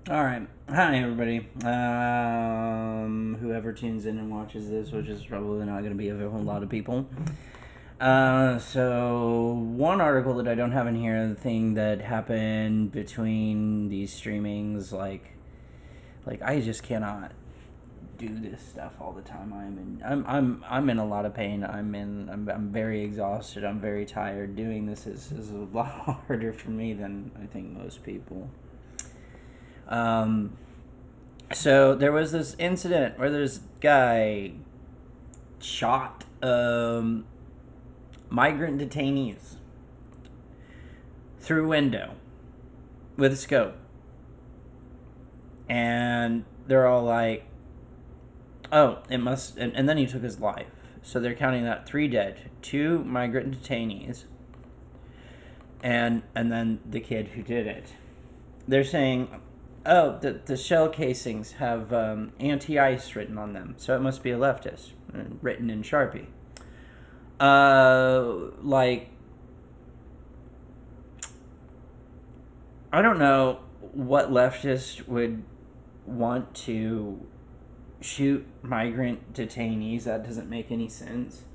All right. Hi, everybody. Whoever tunes in and watches this, which is probably not going to be a whole lot of people. So one article that I don't have in here, the thing that happened between these streamings, like I just cannot do this stuff all the time. I'm in a lot of pain. I'm very exhausted. I'm very tired. Doing this is a lot harder for me than I think most people. So there was this incident where this guy shot migrant detainees through a window with a scope. And they're all like, oh, it must... And then he took his life. So they're counting that 3 dead, 2 migrant detainees, and then the kid who did it. They're saying... oh, the shell casings have anti-ice written on them, so it must be a leftist, written in Sharpie. I don't know what leftist would want to shoot migrant detainees. That doesn't make any sense.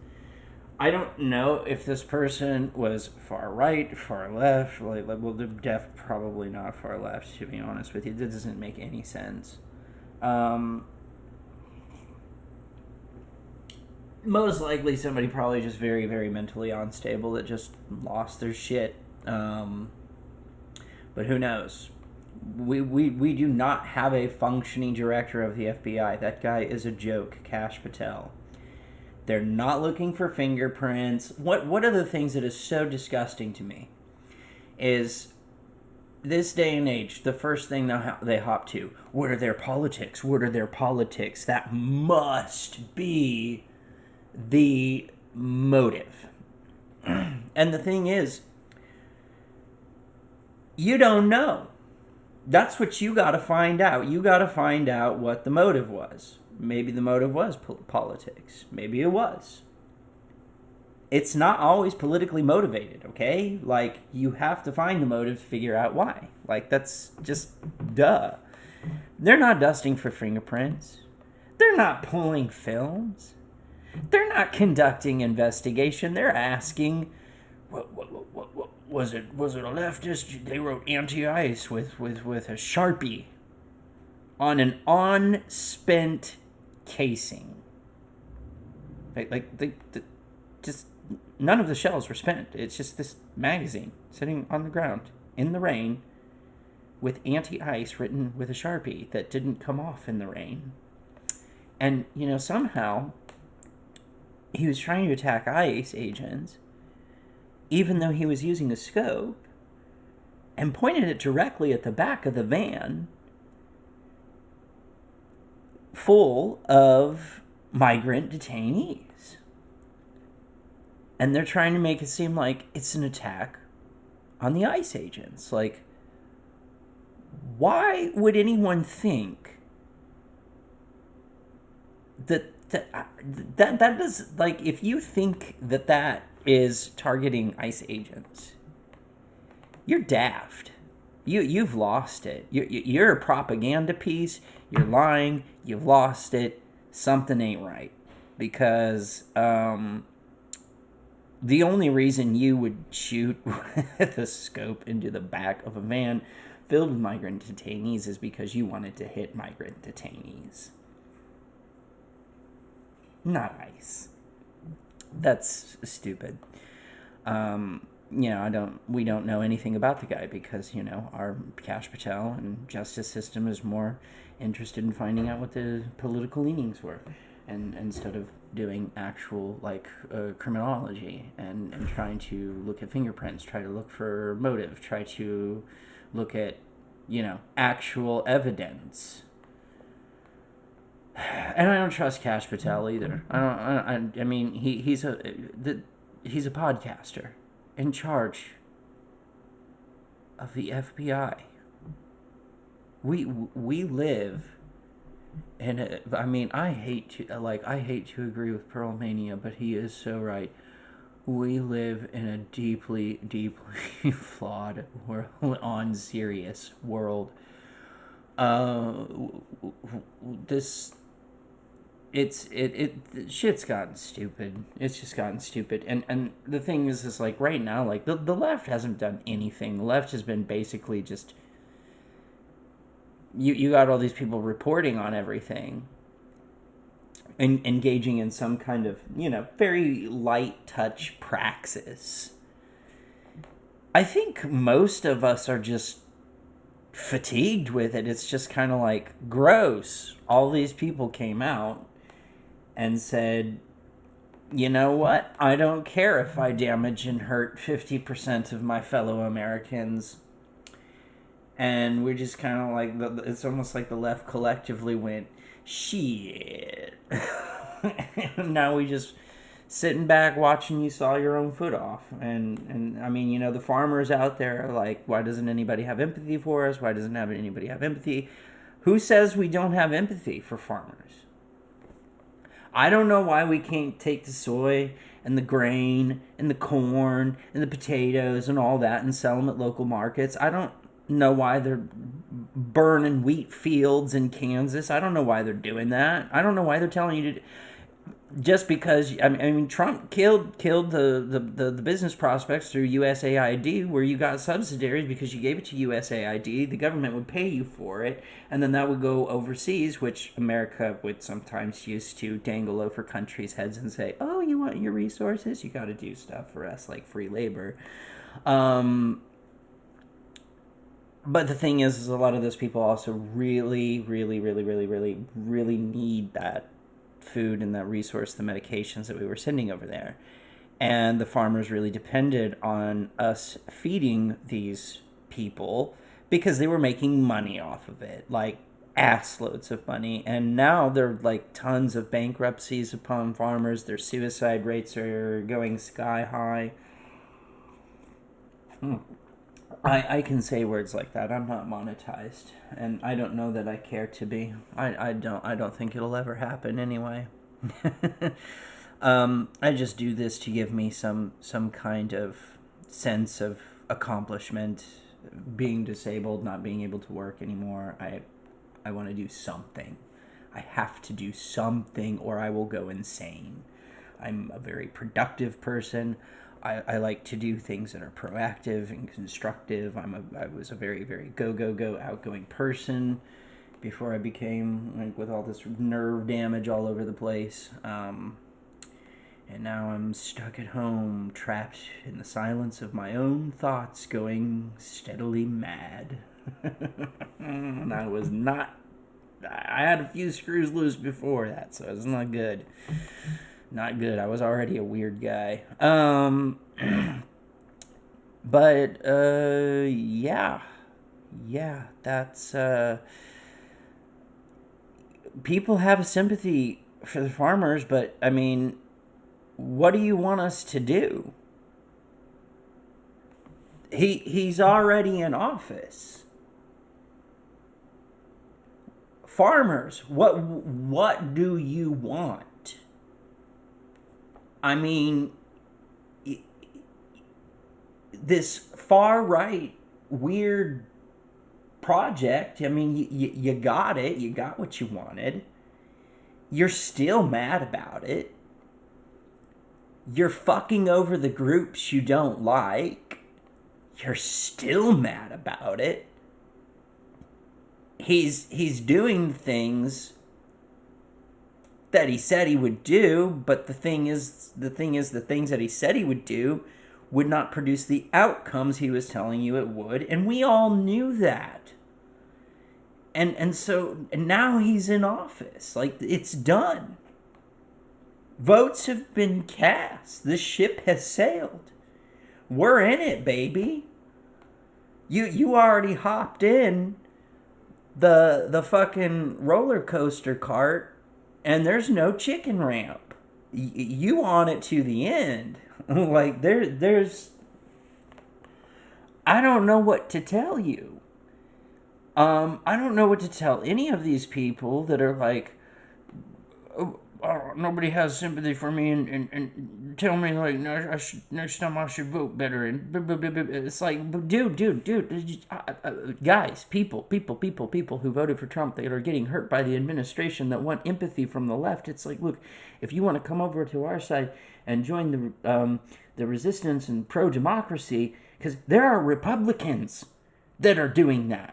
I don't know if this person was far right, far left. Well, they're probably not far left, to be honest with you. That doesn't make any sense. Most likely somebody probably just very, very mentally unstable that just lost their shit. But who knows? We do not have a functioning director of the FBI. That guy is a joke, Kash Patel. They're not looking for fingerprints. One of the things that is so disgusting to me is this day and age, the first thing they hop to, what are their politics? What are their politics? That must be the motive. And the thing is, you don't know. That's what you got to find out. You got to find out what the motive was. Maybe the motive was politics. Maybe it was. It's not always politically motivated, okay? Like, you have to find the motive to figure out why. Like, that's just duh. They're not dusting for fingerprints. They're not pulling films. They're not conducting investigation. They're asking, was it a leftist? They wrote anti-ice with a Sharpie on an unspent casing. Just none of the shells were spent. It's just this magazine sitting on the ground in the rain with anti-ice written with a Sharpie that didn't come off in the rain. And, somehow he was trying to attack ICE agents, even though he was using a scope, and pointed it directly at the back of the van full of migrant detainees. And they're trying to make it seem like it's an attack on the ICE agents. Like, why would anyone think that does, like, if you think that is targeting ICE agents, you're daft. You've lost it. You're a propaganda piece. You're lying. You've lost it. Something ain't right. Because the only reason you would shoot with a scope into the back of a van filled with migrant detainees is because you wanted to hit migrant detainees. Not ICE. That's stupid. We don't know anything about the guy because, our Kash Patel and justice system is more interested in finding out what the political leanings were, and instead of doing actual, criminology and trying to look at fingerprints, try to look for motive, try to look at, actual evidence. And I don't trust Kash Patel either. I mean, he's a podcaster in charge of the FBI. We live in a, I hate to agree with Pearl Mania, but he is so right. We live in a deeply, deeply flawed world, on serious world. Shit's gotten stupid. It's just gotten stupid. And the thing is like, right now, like, the left hasn't done anything. The left has been basically just, you got all these people reporting on everything and engaging in some kind of, very light touch praxis. I think most of us are just fatigued with it. It's just kind of like, gross. All these people came out and said, you know what? I don't care if I damage and hurt 50% of my fellow Americans. And we're just kind of like, it's almost like the left collectively went, shit. And now we just sitting back watching you saw your own foot off. And I mean, the farmers out there are like, why doesn't anybody have empathy for us? Why doesn't anybody have empathy? Who says we don't have empathy for farmers? I don't know why we can't take the soy and the grain and the corn and the potatoes and all that and sell them at local markets. I don't know why they're burning wheat fields in Kansas. I don't know why they're doing that. I don't know why they're telling you to, just because, I mean, Trump killed the business prospects through USAID, where you got subsidiaries because you gave it to USAID. The government would pay you for it, and then that would go overseas, which America would sometimes use to dangle over countries' heads and say, oh, you want your resources? You got to do stuff for us, like free labor. But the thing is a lot of those people also really, really, really, really, really, really need that food and that resource, the medications that we were sending over there. And the farmers really depended on us feeding these people because they were making money off of it, like ass loads of money. And now there are like tons of bankruptcies upon farmers. Their suicide rates are going sky high. I can say words like that. I'm not monetized, and I don't know that I care to be. I don't think it'll ever happen anyway. I just do this to give me some kind of sense of accomplishment. Being disabled, not being able to work anymore. I want to do something. I have to do something, or I will go insane. I'm a very productive person. I like to do things that are proactive and constructive. I was a very, very go outgoing person before I became, like, with all this nerve damage all over the place. And now I'm stuck at home, trapped in the silence of my own thoughts, going steadily mad. And I was not... I had a few screws loose before that, so it's not good. Not good. I was already a weird guy. But, yeah. Yeah, that's, people have sympathy for the farmers, but, I mean, what do you want us to do? He's already in office. Farmers, what do you want? I mean, this far right weird project, I mean, you got it. You got what you wanted. You're still mad about it. You're fucking over the groups you don't like. You're still mad about it. He's doing things that he said he would do, but the things that he said he would do would not produce the outcomes he was telling you it would, and we all knew that. And so now he's in office. Like, it's done. Votes have been cast. The ship has sailed. We're in it, baby. You already hopped in the fucking roller coaster cart, and there's no chicken ramp. You on it to the end. Like, there's... I don't know what to tell you. I don't know what to tell any of these people that are like, oh, nobody has sympathy for me and tell me, like, next time I should vote better. And it's like, dude, guys, people who voted for Trump that are getting hurt by the administration that want empathy from the left. It's like, look, if you want to come over to our side and join the resistance and pro-democracy, because there are Republicans that are doing that.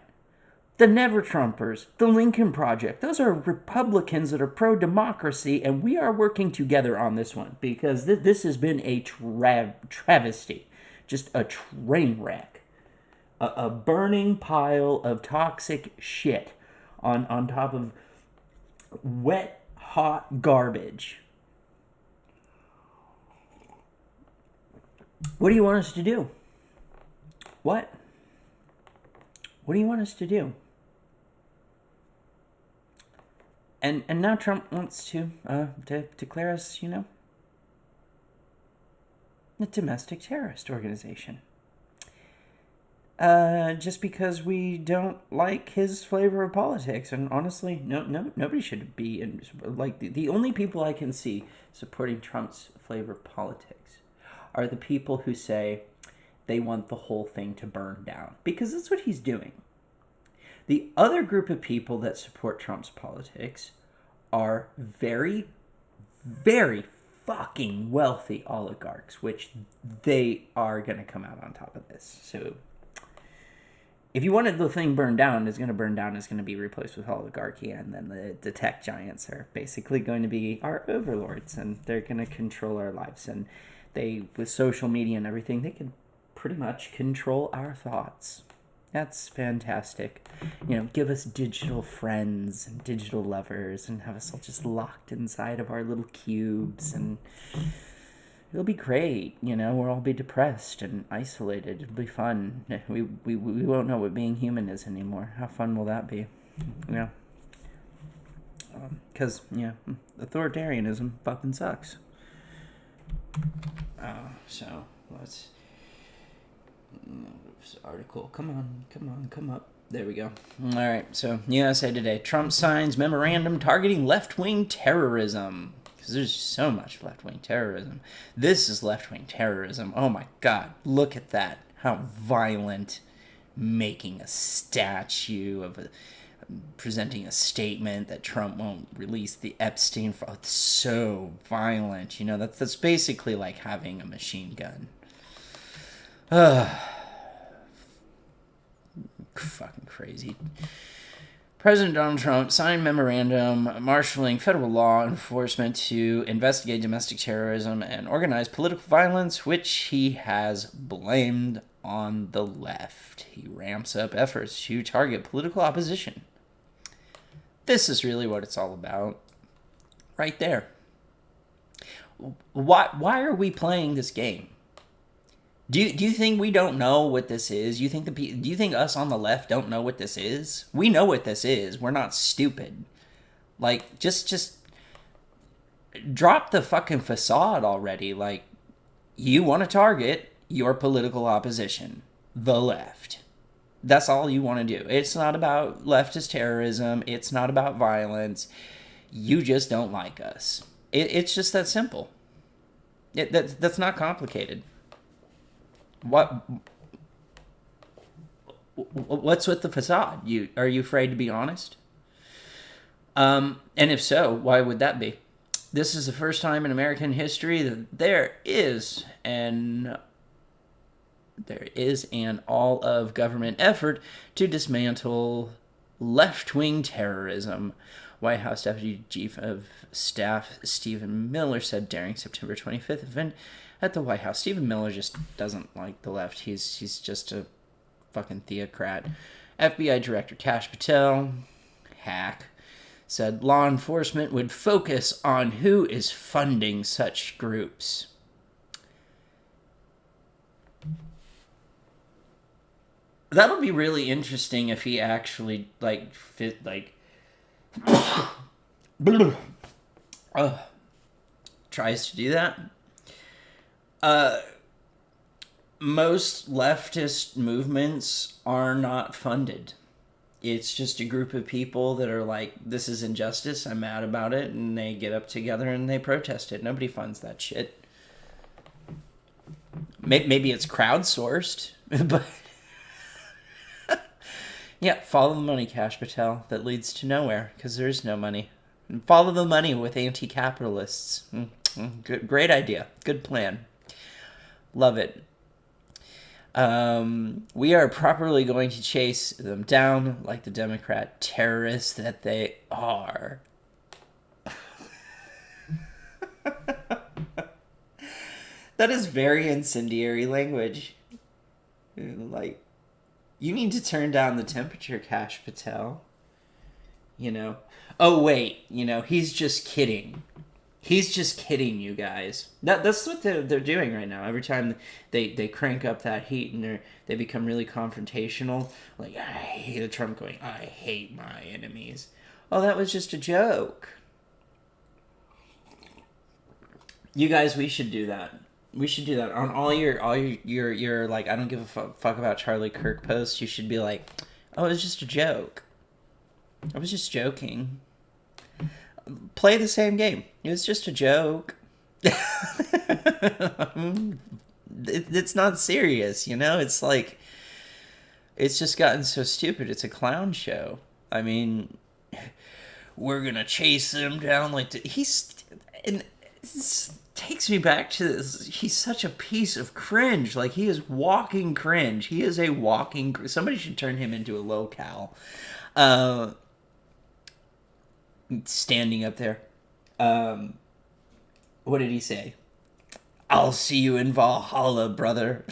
The Never Trumpers, the Lincoln Project, those are Republicans that are pro-democracy, and we are working together on this one because this has been a travesty, just a train wreck, a burning pile of toxic shit on top of wet, hot garbage. What do you want us to do? What? What do you want us to do? And now Trump wants to declare us, a domestic terrorist organization. Just because we don't like his flavor of politics. And honestly, nobody should be in, like, the only people I can see supporting Trump's flavor of politics are the people who say they want the whole thing to burn down, because that's what he's doing. The other group of people that support Trump's politics are very, very fucking wealthy oligarchs, which they are going to come out on top of this. So if you wanted the thing burned down, it's going to burn down, it's going to be replaced with oligarchy, and then the tech giants are basically going to be our overlords, and they're going to control our lives. And they, with social media and everything, they can pretty much control our thoughts. That's fantastic. Give us digital friends and digital lovers and have us all just locked inside of our little cubes, and it'll be great. We'll all be depressed and isolated. It'll be fun. We won't know what being human is anymore. How fun will that be? Because, authoritarianism fucking sucks. So, let's... article. Come up. There we go. All right. So, USA Today. Trump signs memorandum targeting left-wing terrorism. Because there's so much left-wing terrorism. This is left-wing terrorism. Oh my God. Look at that. How violent. Making a statue of presenting a statement that Trump won't release the Epstein file. It's so violent. That's basically like having a machine gun. Fucking crazy. President Donald Trump signed memorandum marshaling federal law enforcement to investigate domestic terrorism and organized political violence, which he has blamed on the left. He ramps up efforts to target political opposition. This is really what it's all about. Right there. Why are we playing this game? Do you think we don't know what this is? Do you think us on the left don't know what this is? We know what this is. We're not stupid. Like, just drop the fucking facade already. Like, you want to target your political opposition, the left. That's all you want to do. It's not about leftist terrorism. It's not about violence. You just don't like us. It's just that simple. That's not complicated. What's with the facade? Are you afraid to be honest? And if so, why would that be? This is the first time in American history that there is an all of government effort to dismantle left-wing terrorism. White House Deputy Chief of Staff Stephen Miller said during September 25th event at the White House. Stephen Miller just doesn't like the left. He's just a fucking theocrat. FBI Director Kash Patel, hack, said law enforcement would focus on who is funding such groups. That'll be really interesting if he actually tries to do that. Most leftist movements are not funded. It's just a group of people that are like, this is injustice, I'm mad about it, and they get up together and they protest it. Nobody funds that shit. Maybe it's crowdsourced, but yeah, follow the money, Kash Patel. That leads to nowhere, because there is no money. And follow the money with anti-capitalists. Great idea. Good plan. Love it. We are properly going to chase them down like the Democrat terrorists that they are. That is very incendiary language. Like, you need to turn down the temperature, Kash Patel. You know? Oh, wait. He's just kidding. He's just kidding, you guys. That's what they're doing right now. Every time they crank up that heat and they become really confrontational. Like, I hate Trump going, I hate my enemies. Oh, that was just a joke. You guys, we should do that. We should do that on all your like, I don't give a fuck about Charlie Kirk posts. You should be like, oh, it was just a joke. I was just joking. Play the same game. It was just a joke. It's not serious, It's like, it's just gotten so stupid. It's a clown show. I mean, we're gonna chase them down like takes me back to this. He's such a piece of cringe. Like, he is walking cringe. He is a walking. Somebody should turn him into a locale. Standing up there. What did he say? I'll see you in Valhalla, brother.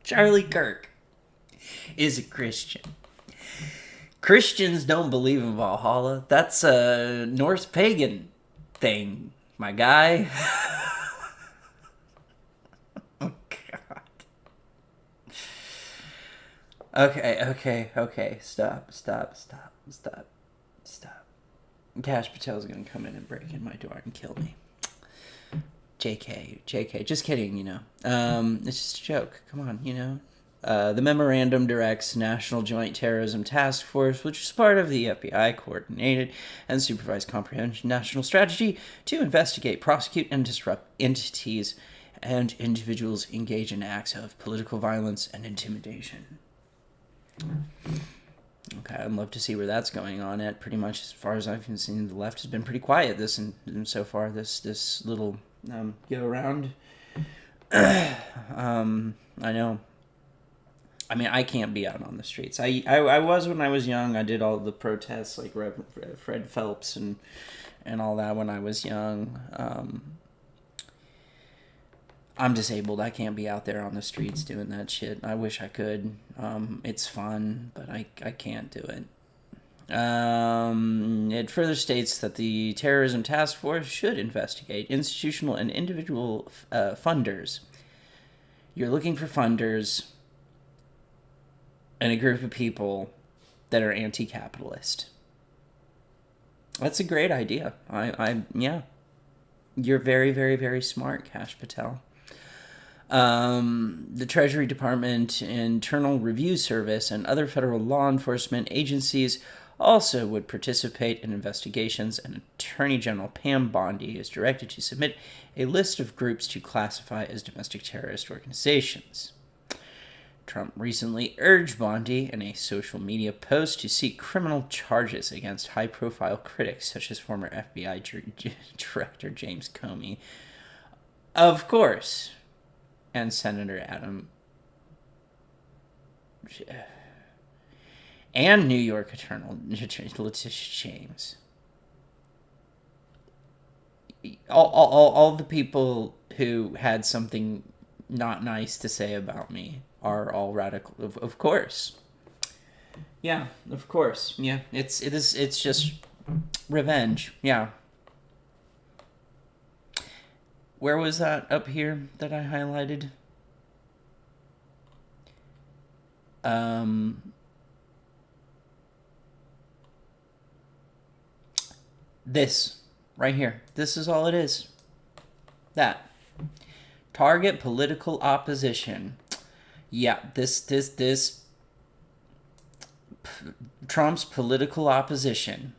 Charlie Kirk is a Christian. Christians don't believe in Valhalla. That's a Norse pagan thing, my guy. Oh, God. Okay. Stop. Kash Patel's gonna come in and break in my door and kill me. JK. Just kidding, It's just a joke. Come on, The memorandum directs National Joint Terrorism Task Force, which is part of the FBI, coordinated and supervised comprehensive national strategy to investigate, prosecute, and disrupt entities and individuals engaged in acts of political violence and intimidation. Okay, I'd love to see where that's going on at. Pretty much, as far as I've seen, the left has been pretty quiet this and so far. This little go around. I know. I mean, I can't be out on the streets. I was when I was young. I did all the protests like Fred Phelps and all that when I was young. I'm disabled. I can't be out there on the streets doing that shit. I wish I could. It's fun, but I can't do it. It further states that the Terrorism Task Force should investigate institutional and individual funders. You're looking for funders and a group of people that are anti-capitalist. That's a great idea. Yeah. You're very, very, very smart, Kash Patel. The Treasury Department, Internal Review Service, and other federal law enforcement agencies also would participate in investigations, and Attorney General Pam Bondi is directed to submit a list of groups to classify as domestic terrorist organizations. Trump recently urged Bondi in a social media post to seek criminal charges against high-profile critics such as former FBI Director James Comey, of course, and Senator Adam and New York Attorney Letitia James. All the people who had something not nice to say about me are all radical, of course. Yeah, of course. Yeah, it's just revenge. Yeah. Where was that up here that I highlighted? This right here. This is all it is. That. Target political opposition. Yeah, this Trump's political opposition.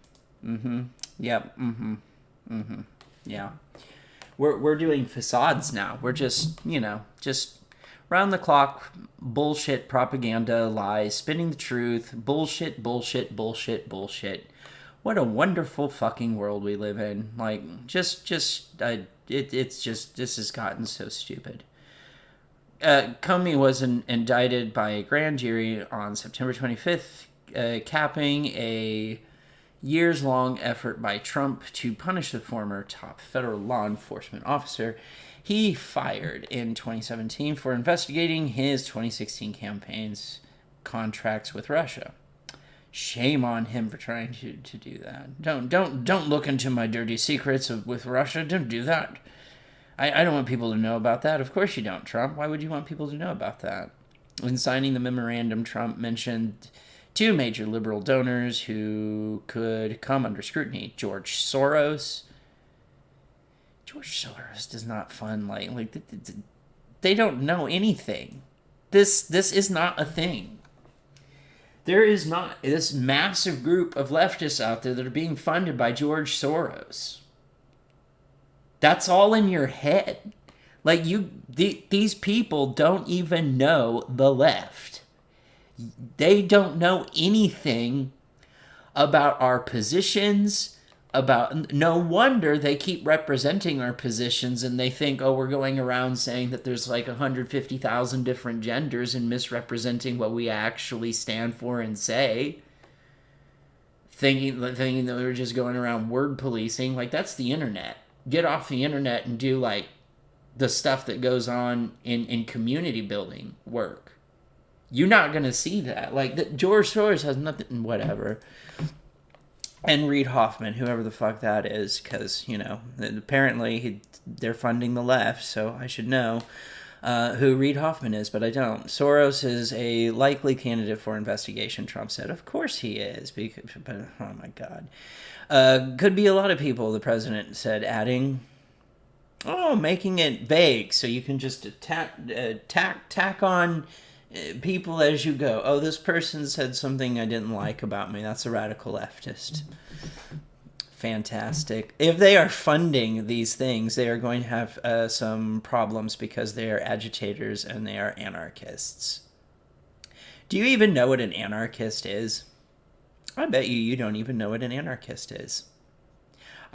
Yep. Yeah. We're doing facades now. We're just round the clock bullshit, propaganda, lies, spinning the truth, bullshit. What a wonderful fucking world we live in. Like, it's just this has gotten so stupid. Comey was indicted by a grand jury on September 25th, capping a years-long effort by Trump to punish the former top federal law enforcement officer he fired in 2017 for investigating his 2016 campaign's contracts with Russia. Shame on him for trying to do that. Don't look into my dirty secrets with Russia. Don't do that. I don't want people to know about that. Of course you don't, Trump. Why would you want people to know about that? In signing the memorandum, Trump mentioned two major liberal donors who could come under scrutiny. George Soros. George Soros does not fund, like they don't know anything. This is not a thing. There is not this massive group of leftists out there that are being funded by George Soros. That's all in your head. Like, these people don't even know the left. They don't know anything about our positions, no wonder they keep representing our positions and they think, oh, we're going around saying that there's like 150,000 different genders and misrepresenting what we actually stand for and say. Thinking that we're just going around word policing. Like, that's the internet. Get off the internet and do, like, the stuff that goes on in community building work. You're not going to see that. Like, George Soros has nothing, whatever. And Reid Hoffman, whoever the fuck that is, because, apparently they're funding the left, so I should know who Reid Hoffman is, but I don't. Soros is a likely candidate for investigation, Trump said. Of course he is, but oh my God. Could be a lot of people, the president said, adding, making it vague, so you can just tack on people as you go. Oh, this person said something I didn't like about me. That's a radical leftist. Fantastic. If they are funding these things, they are going to have some problems because they are agitators and they are anarchists. Do you even know what an anarchist is? I bet you don't even know what an anarchist is.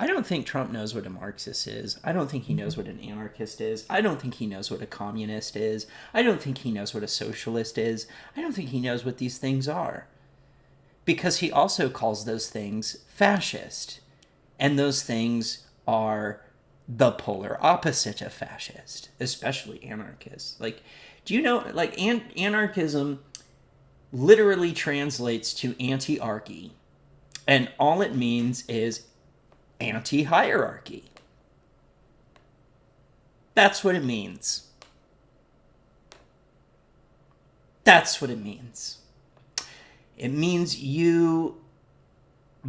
I don't think Trump knows what a Marxist is. I don't think he knows what an anarchist is. I don't think he knows what a communist is. I don't think he knows what a socialist is. I don't think he knows what these things are. Because he also calls those things fascist. And those things are the polar opposite of fascist, especially anarchist. Like, do you know, like, anarchism literally translates to anti-archy. And all it means is anti-hierarchy. That's what it means. That's what it means. It means you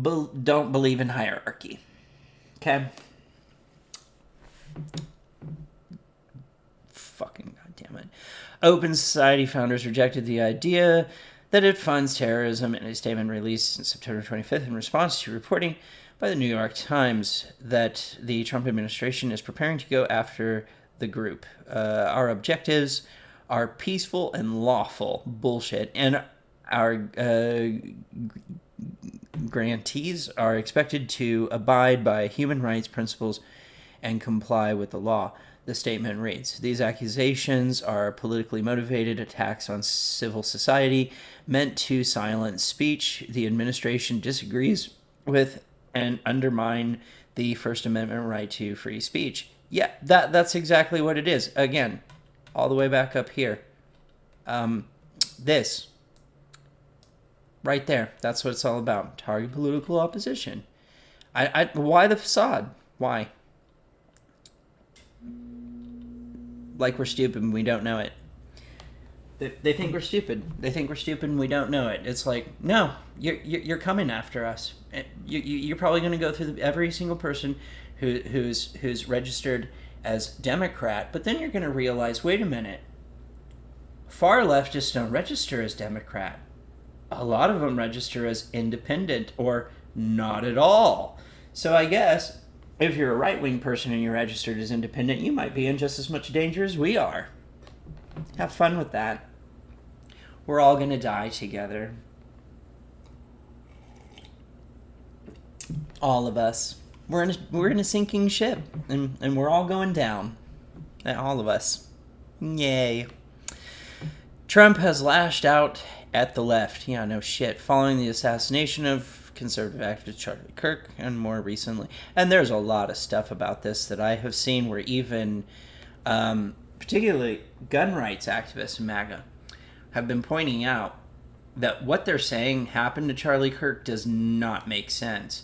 don't believe in hierarchy. Okay? Fucking goddamn it. Open Society founders rejected the idea that it funds terrorism in a statement released on September 25th in response to reporting by the New York Times that the Trump administration is preparing to go after the group. Our objectives are peaceful and lawful bullshit, and our grantees are expected to abide by human rights principles and comply with the law. The statement reads, these accusations are politically motivated attacks on civil society meant to silence speech the administration disagrees with and undermine the First Amendment right to free speech. Yeah, that's exactly what it is. Again, all the way back up here. This. Right there. That's what it's all about. Target political opposition. Why the facade? Why? Like we're stupid and we don't know it. They think we're stupid. They think we're stupid and we don't know it. It's like, no, you're coming after us. You're probably going to go through every single person who's registered as Democrat, but then you're going to realize, wait a minute, far leftists don't register as Democrat. A lot of them register as independent or not at all. So I guess if you're a right-wing person and you're registered as independent, you might be in just as much danger as we are. Have fun with that. We're all going to die together. All of us. We're in a sinking ship, and we're all going down. All of us. Yay. Trump has lashed out at the left. Yeah, no shit. Following the assassination of conservative activist Charlie Kirk, and more recently. And there's a lot of stuff about this that I have seen where even, particularly gun rights activists in MAGA, have been pointing out that what they're saying happened to Charlie Kirk does not make sense.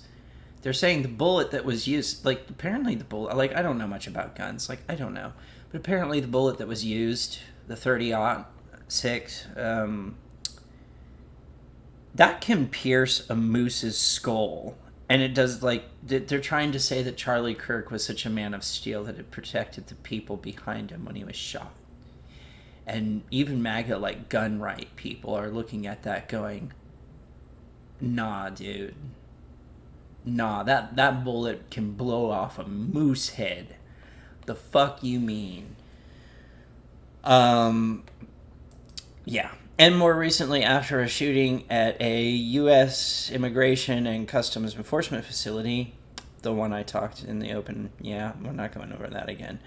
They're saying the bullet that was used, like, apparently the bullet, like, I don't know much about guns, like, I don't know. But apparently the bullet that was used, the 30-06, that can pierce a moose's skull. And it does, like, they're trying to say that Charlie Kirk was such a man of steel that it protected the people behind him when he was shot. And even MAGA, like, gun right people are looking at that going, nah, dude. Nah, that bullet can blow off a moose head. The fuck you mean? Yeah. And more recently, after a shooting at a U.S. Immigration and Customs Enforcement facility, the one I talked in the open, yeah, we're not going over that again.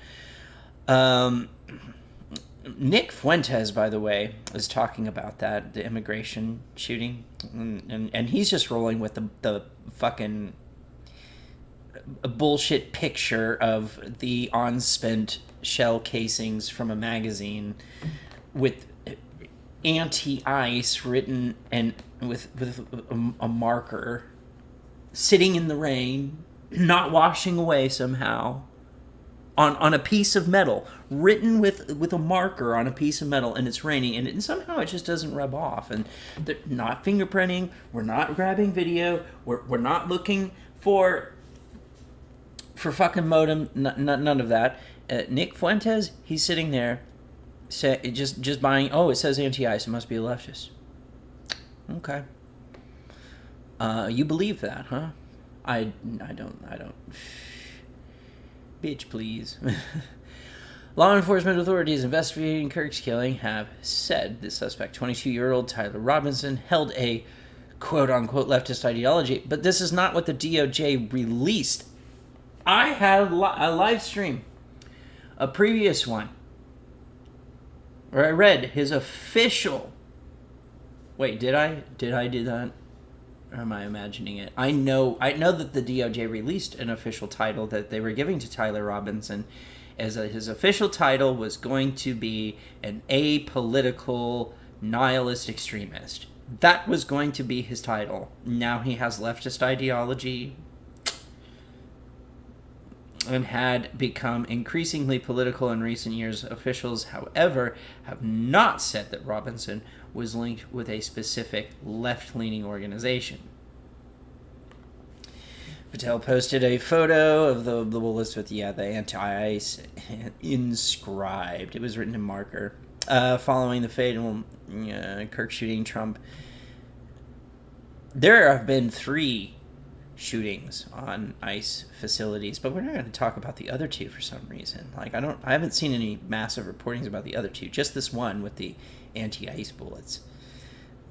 Nick Fuentes, by the way, was talking about that, the immigration shooting, and he's just rolling with the fucking bullshit picture of the unspent shell casings from a magazine with anti-ice written and with a marker sitting in the rain, not washing away somehow. On a piece of metal, written with a marker on a piece of metal, and it's raining, and somehow it just doesn't rub off. And they're not fingerprinting, we're not grabbing video, we're not looking for fucking modem, none of that. Nick Fuentes, he's sitting there, just buying. Oh, it says anti-ice, it must be a leftist. Okay. You believe that, huh? I don't. Bitch, please. Law enforcement authorities investigating Kirk's killing have said the suspect, 22-year-old Tyler Robinson, held a quote-unquote leftist ideology, but this is not what the DOJ released I had a live stream, a previous one, where I read his official. Wait, did I do that? Or am I imagining it? I know that the DOJ released an official title that they were giving to Tyler Robinson, as his official title was going to be an apolitical nihilist extremist. That was going to be his title. Now he has leftist ideology and had become increasingly political in recent years. Officials, however, have not said that Robinson was linked with a specific left-leaning organization. Patel posted a photo of the bullets with, the anti-ICE inscribed. It was written in marker. Following the fatal Kirk shooting, Trump... There have been 3 shootings on ICE facilities, but we're not going to talk about the other 2 for some reason. Like, I haven't seen any massive reportings about the other 2, just this one with the anti-ICE bullets.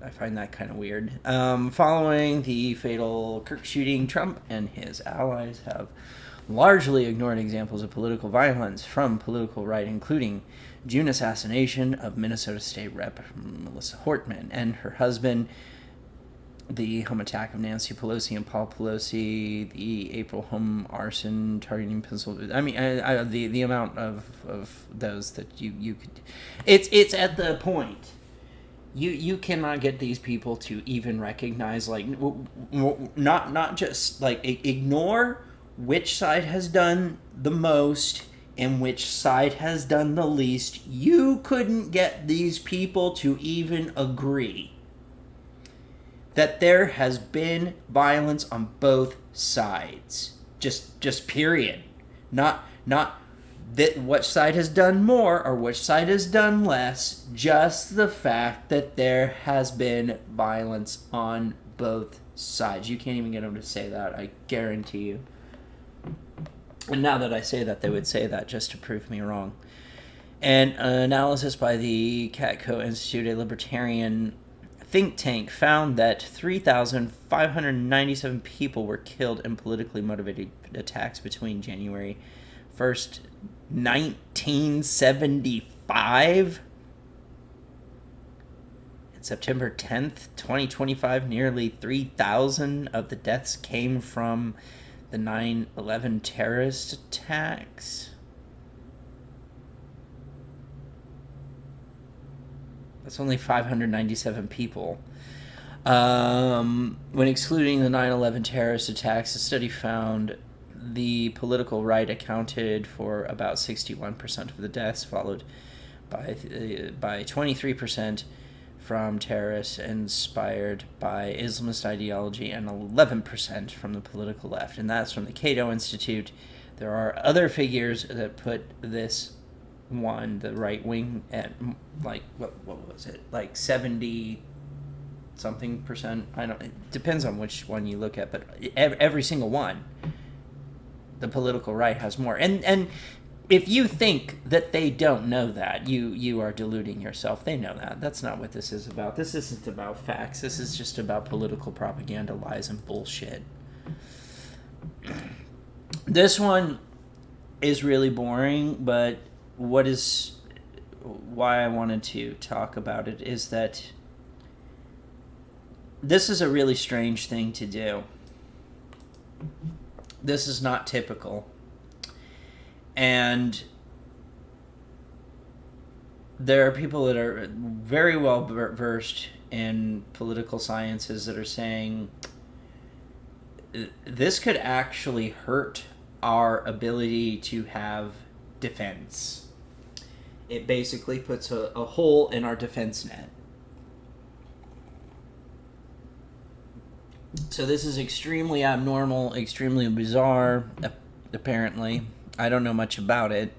I find that kind of weird. Following the fatal Kirk shooting, Trump and his allies have largely ignored examples of political violence from political right, including June assassination of Minnesota State Rep. Melissa Hortman and her husband, the home attack of Nancy Pelosi and Paul Pelosi, the April home arson targeting Pennsylvania. I mean, the amount of those that you could... It's at the point... You cannot get these people to even recognize, like, not just, like, ignore which side has done the most and which side has done the least. You couldn't get these people to even agree that there has been violence on both sides. Just period. Not that which side has done more or which side has done less, just the fact that there has been violence on both sides. You can't even get them to say that, I guarantee you. And now that I say that, they would say that just to prove me wrong. An analysis by the Catco Institute, a libertarian think tank, found that 3,597 people were killed in politically motivated attacks between January 1st, 1975 and September 10th, 2025. Nearly 3,000 of the deaths came from the 9/11 terrorist attacks. That's only 597 people. When excluding the 9/11 terrorist attacks, the study found the political right accounted for about 61% of the deaths, followed by 23% from terrorists inspired by Islamist ideology and 11% from the political left. And that's from the Cato Institute. There are other figures that put this one, the right wing, at like what was it? Like 70 something percent. I don't. It depends on which one you look at, but every single one, the political right has more. And if you think that they don't know that, you are deluding yourself. They know that. That's not what this is about. This isn't about facts. This is just about political propaganda, lies, and bullshit. This one is really boring, but why I wanted to talk about it is that this is a really strange thing to do. This is not typical. And there are people that are very well versed in political sciences that are saying this could actually hurt our ability to have defense. It basically puts a hole in our defense net. So this is extremely abnormal, extremely bizarre, apparently. I don't know much about it.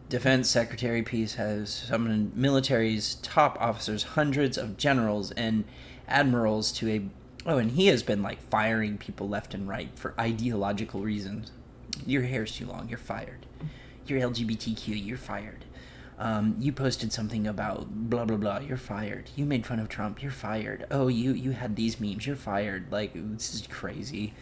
Defense Secretary Peace has summoned military's top officers, hundreds of generals and admirals to a... Oh, and he has been, like, firing people left and right for ideological reasons. Your hair's too long, you're fired. You're LGBTQ, you're fired. You posted something about blah, blah, blah, you're fired. You made fun of Trump, you're fired. Oh, you had these memes, you're fired. Like, this is crazy.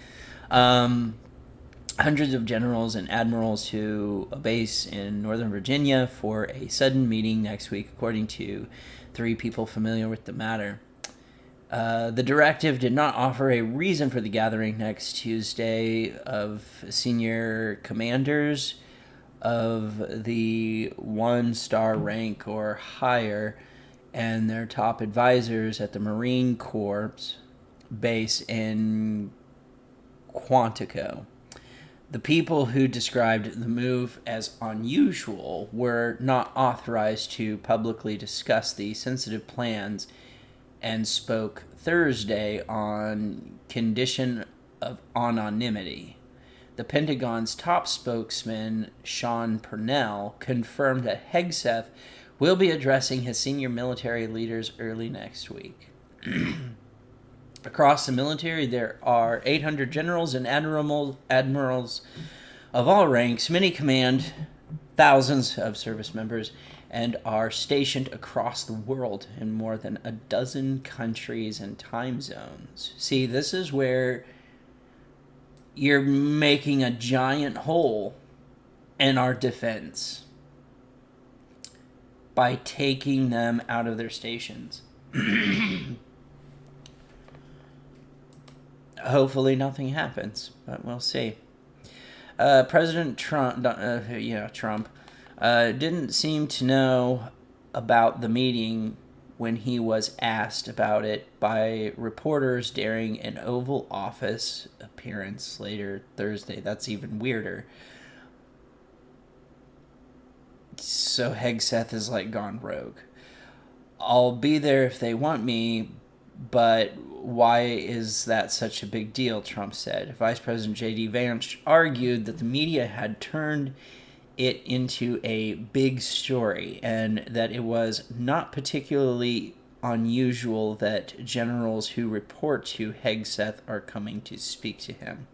hundreds of generals and admirals to a base in Northern Virginia for a sudden meeting next week, according to 3 people familiar with the matter. The directive did not offer a reason for the gathering next Tuesday of senior commanders of the 1-star rank or higher and their top advisors at the Marine Corps base in Quantico. The people who described the move as unusual were not authorized to publicly discuss the sensitive plans and spoke Thursday on condition of anonymity. The Pentagon's top spokesman, Sean Purnell, confirmed that Hegseth will be addressing his senior military leaders early next week. Across the military, there are 800 generals and admirals of all ranks. Many command thousands of service members and are stationed across the world in more than a dozen countries and time zones. See, this is where you're making a giant hole in our defense by taking them out of their stations. Hopefully nothing happens, but we'll see. President Trump, didn't seem to know about the meeting when he was asked about it by reporters during an Oval Office appearance later Thursday. That's even weirder. So Hegseth has gone rogue. I'll be there if they want me, but why is that such a big deal, Trump said. Vice President J.D. Vance argued that the media had turned it into a big story and that it was not particularly unusual that generals who report to Hegseth are coming to speak to him.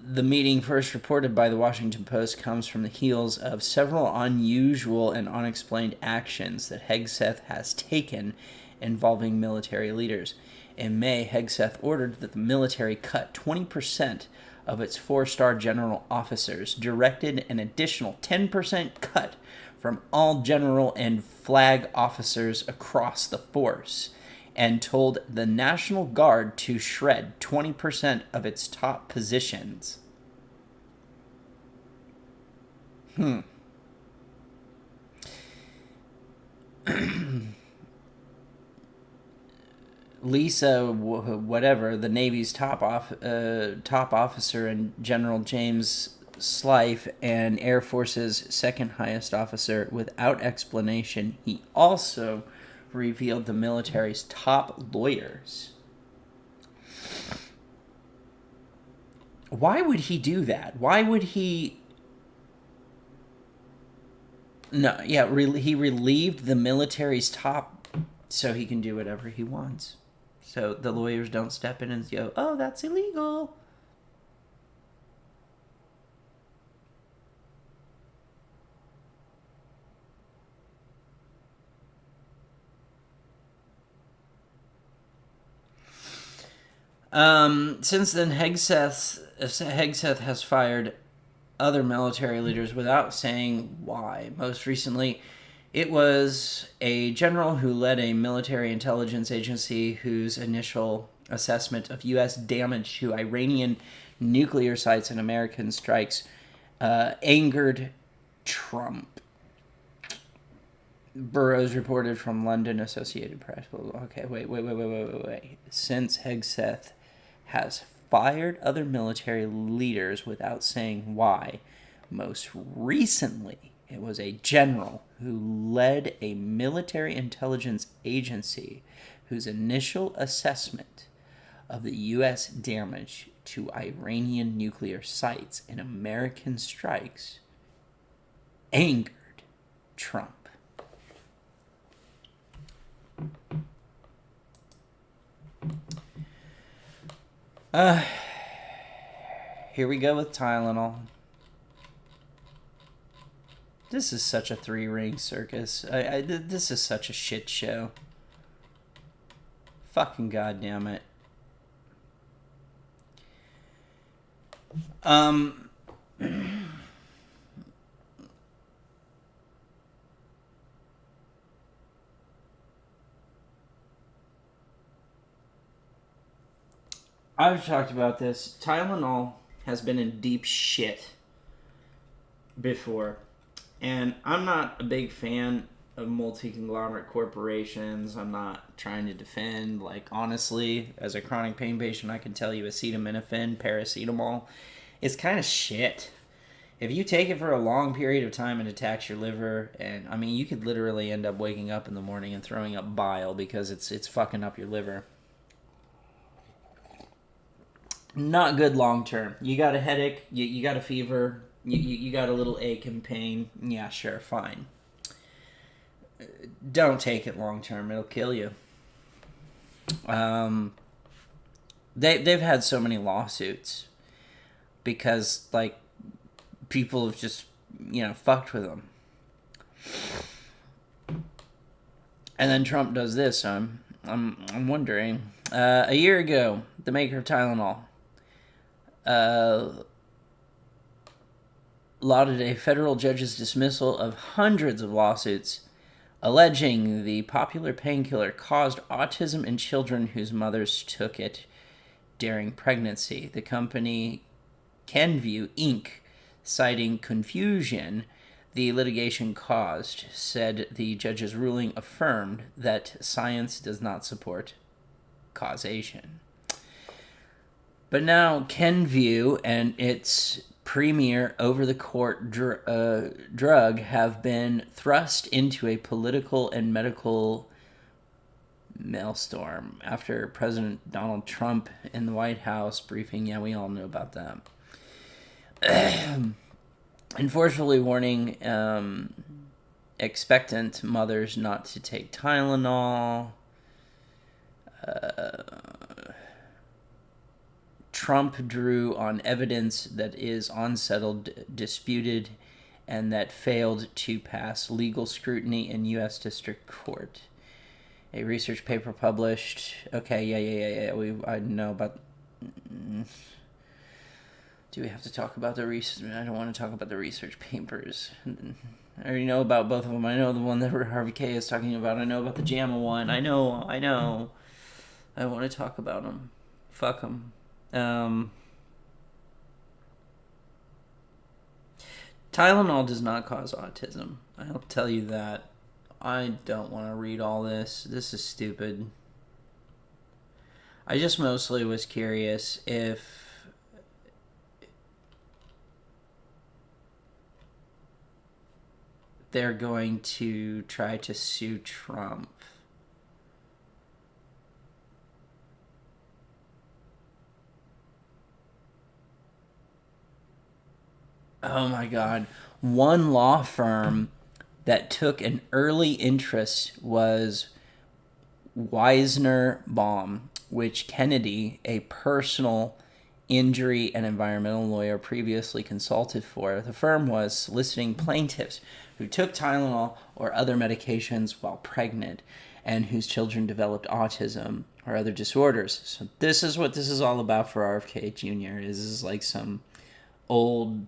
The meeting, first reported by the Washington Post, comes from the heels of several unusual and unexplained actions that Hegseth has taken involving military leaders. In May, Hegseth ordered that the military cut 20% of its 4-star general officers, directed an additional 10% cut from all general and flag officers across the force, and told the National Guard to shred 20% of its top positions. Lisa, whatever, the Navy's top officer, and General James Slife, and Air Force's second highest officer, without explanation. He also revealed the military's top lawyers. Why would he do that? Why would he... he relieved the military's top so he can do whatever he wants. So the lawyers don't step in and go, oh, that's illegal. Since then, Hegseth has fired other military leaders without saying why. Most recently, it was a general who led a military intelligence agency whose initial assessment of U.S. damage to Iranian nuclear sites and American strikes angered Trump. Burroughs reported from London Associated Press. Okay, wait. Since Hegseth has fired other military leaders without saying why, most recently it was a general who led a military intelligence agency whose initial assessment of the U.S. damage to Iranian nuclear sites and American strikes angered Trump. Here we go with Tylenol. This is such a 3-ring circus. This is such a shit show. Fucking goddamn it. Um, I've talked about this. Tylenol has been in deep shit before. And I'm not a big fan of multi-conglomerate corporations. I'm not trying to defend. Like, honestly, as a chronic pain patient, I can tell you acetaminophen, paracetamol, is kind of shit. If you take it for a long period of time, it attacks your liver, and I mean, you could literally end up waking up in the morning and throwing up bile because it's fucking up your liver. Not good long term. You got a headache, you got a fever, you got a little ache and pain. Yeah, sure, fine. Don't take it long term; it'll kill you. Um, they've had so many lawsuits because like people have just fucked with them. And then Trump does this. So I'm wondering. A year ago, the maker of Tylenol lauded a federal judge's dismissal of hundreds of lawsuits alleging the popular painkiller caused autism in children whose mothers took it during pregnancy. The company Kenvue Inc., citing confusion the litigation caused, said the judge's ruling affirmed that science does not support causation. But now Kenvue and its premier over-the-court drug have been thrust into a political and medical maelstrom after President Donald Trump in the White House briefing. Yeah, we all know about that. And forcefully warning expectant mothers not to take Tylenol. Trump drew on evidence that is unsettled, disputed, and that failed to pass legal scrutiny in U.S. District Court. A research paper published. Okay, yeah. I know about. Do we have to talk about the research? I don't want to talk about the research papers. I already know about both of them. I know the one that Harvey K is talking about. I know about the JAMA one. I know. I want to talk about them. Fuck them. Tylenol does not cause autism. I'll tell you that. I don't want to read all this. This is stupid. I just mostly was curious if they're going to try to sue Trump. Oh my God. One law firm that took an early interest was Wisner Baum, which Kennedy, a personal injury and environmental lawyer, previously consulted for. The firm was soliciting plaintiffs who took Tylenol or other medications while pregnant and whose children developed autism or other disorders. So this is what this is all about for RFK Jr. This is like some old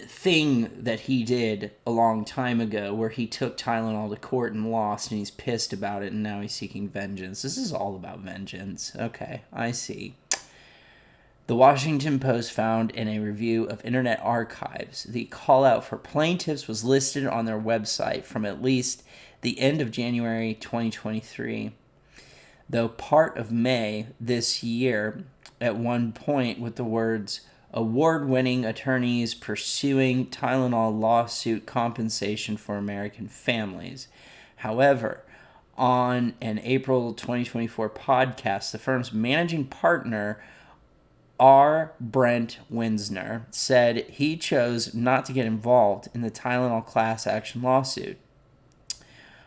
thing that he did a long time ago where he took Tylenol to court and lost, and he's pissed about it, and now he's seeking vengeance. This is all about vengeance. Okay, I see. The Washington Post found in a review of Internet Archives, the call out for plaintiffs was listed on their website from at least the end of January 2023, though part of May this year, at one point with the words, award-winning attorneys pursuing Tylenol lawsuit compensation for American families. However, on an April 2024 podcast, the firm's managing partner, R. Brent Winsner, said he chose not to get involved in the Tylenol class action lawsuit.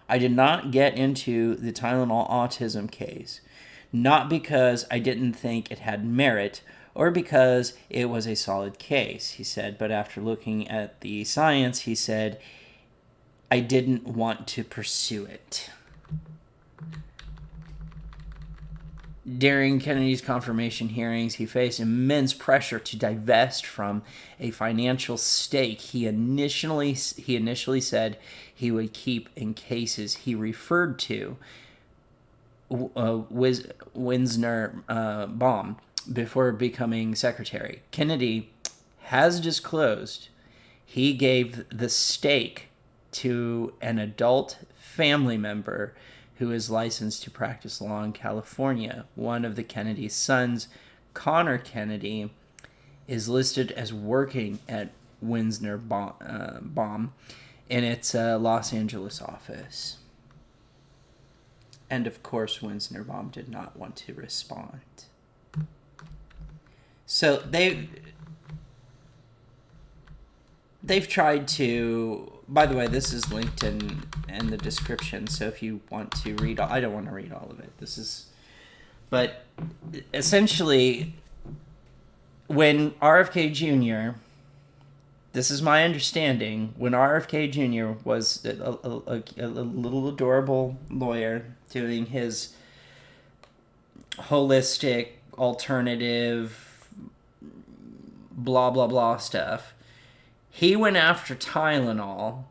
I did not get into the Tylenol autism case, not because I didn't think it had merit or because it was a solid case, he said, but after looking at the science, he said, I didn't want to pursue it. During Kennedy's confirmation hearings, he faced immense pressure to divest from a financial stake he initially said he would keep in cases he referred to Wisner Baum before becoming secretary. Kennedy has disclosed he gave the stake to an adult family member who is licensed to practice law in California. One of the Kennedy's sons, Connor Kennedy, is listed as working at Wisner Baum in its Los Angeles office. And of course, Wisner Baum did not want to respond. So they've tried to. By the way, this is linked in the description, so if you want to read all, I don't want to read all of it. But essentially, when RFK Jr., this is my understanding, when RFK Jr. was a little adorable lawyer doing his holistic, alternative, blah, blah, blah stuff, he went after Tylenol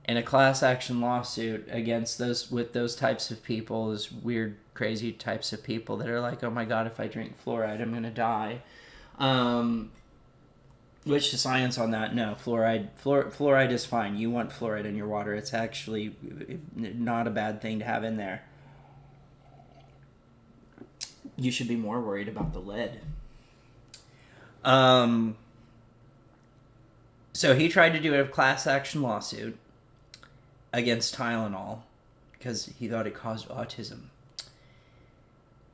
in a class action lawsuit against those types of people, those weird, crazy types of people that are like, oh my God, if I drink fluoride, I'm going to die. Which the science on that? No, fluoride is fine. You want fluoride in your water. It's actually not a bad thing to have in there. You should be more worried about the lead. So he tried to do a class action lawsuit against Tylenol because he thought it caused autism.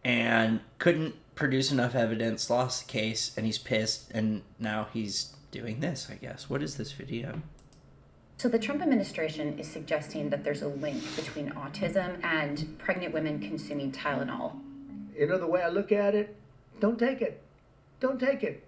And couldn't produce enough evidence, lost the case, and he's pissed, and now he's doing this, I guess. What is this video? So the Trump administration is suggesting that there's a link between autism and pregnant women consuming Tylenol. You know, the way I look at it, don't take it. Don't take it.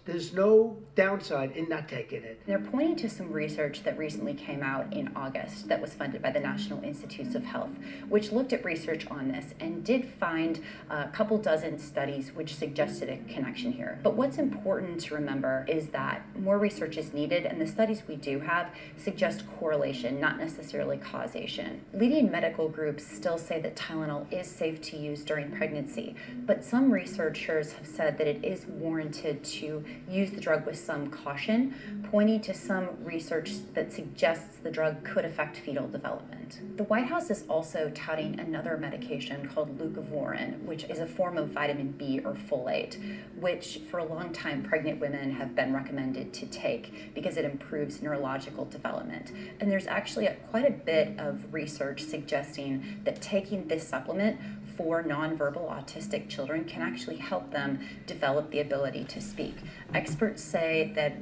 There's no downside in not taking it. They're pointing to some research that recently came out in August that was funded by the National Institutes of Health, which looked at research on this and did find a couple dozen studies which suggested a connection here. But what's important to remember is that more research is needed, and the studies we do have suggest correlation, not necessarily causation. Leading medical groups still say that Tylenol is safe to use during pregnancy, but some researchers have said that it is warranted to use the drug with some caution, pointing to some research that suggests the drug could affect fetal development. The White House is also touting another medication called leucovorin, which is a form of vitamin B or folate, which for a long time pregnant women have been recommended to take because it improves neurological development. And there's actually quite a bit of research suggesting that taking this supplement for nonverbal autistic children can actually help them develop the ability to speak. Experts say that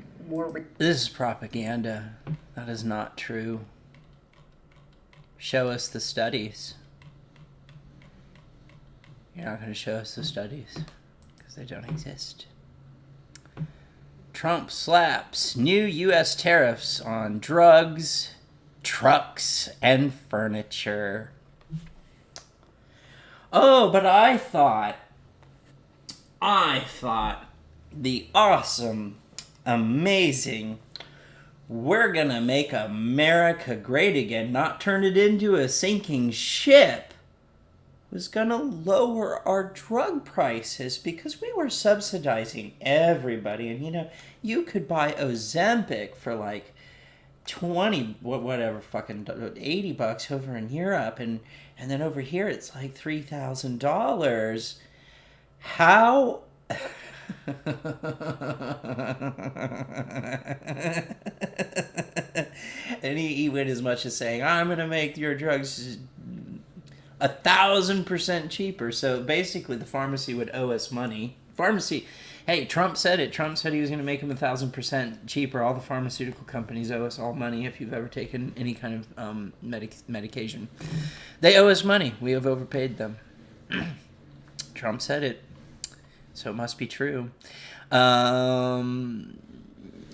This is propaganda. That is not true. Show us the studies. You're not going to show us the studies because they don't exist. Trump slaps new U.S. tariffs on drugs, trucks, and furniture. Oh, but I thought the awesome, amazing, we're gonna make America great again, not turn it into a sinking ship, was gonna lower our drug prices because we were subsidizing everybody. And, you know, you could buy Ozempic for like 20, whatever, fucking $80 over in Europe, and then over here it's like $3,000. How? And he went as much as saying, I'm going to make your drugs 1,000% cheaper. So basically the pharmacy would owe us money. Hey, Trump said it. Trump said he was going to make them 1,000% cheaper. All the pharmaceutical companies owe us all money if you've ever taken any kind of medication. They owe us money. We have overpaid them. Trump said it. So it must be true.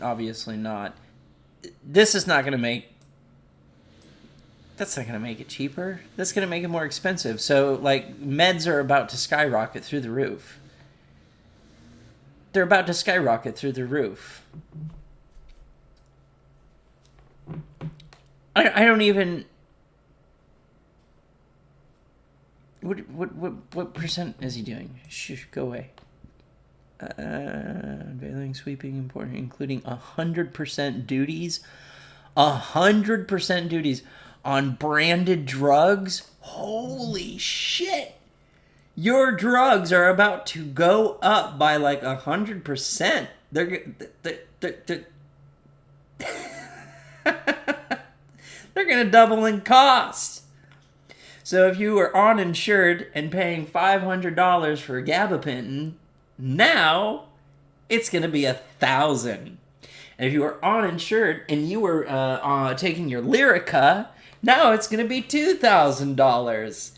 Obviously not. This is not going to make That's not going to make it cheaper. That's going to make it more expensive. So, like, meds are about to skyrocket through the roof. They're about to skyrocket through the roof. I don't even... What percent is he doing? Shh, go away. Unveiling sweeping important, including 100% duties. 100% duties on branded drugs. Holy shit! Your drugs are about to go up by like 100%. They're gonna double in cost. So if you were uninsured and paying $500 for gabapentin, now it's gonna be $1,000. And if you were uninsured and you were taking your Lyrica, now it's gonna be $2,000.